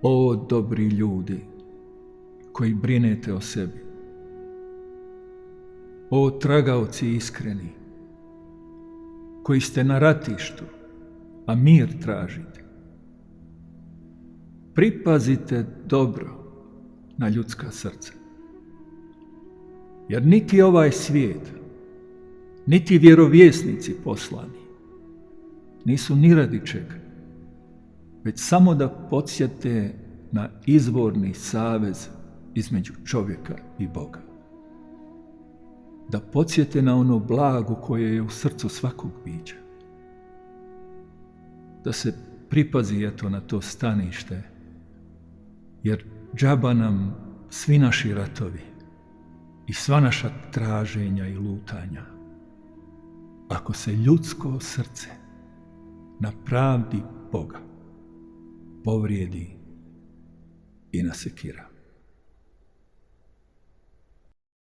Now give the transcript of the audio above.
O dobri ljudi koji brinete o sebi, o tragaoci iskreni, koji ste na ratištu, a mir tražite, pripazite dobro na ljudska srca. Jer niti ovaj svijet, niti vjerovjesnici poslani nisu ni radi čega, već samo da podsjete na izvorni savez između čovjeka i Boga. Da podsjete na ono blago koje je u srcu svakog bića. Da se pripazi eto na to stanište, jer džaba nam svi naši ratovi i sva naša traženja i lutanja, ako se ljudsko srce na pravdi Boga povrijedi i nasekira.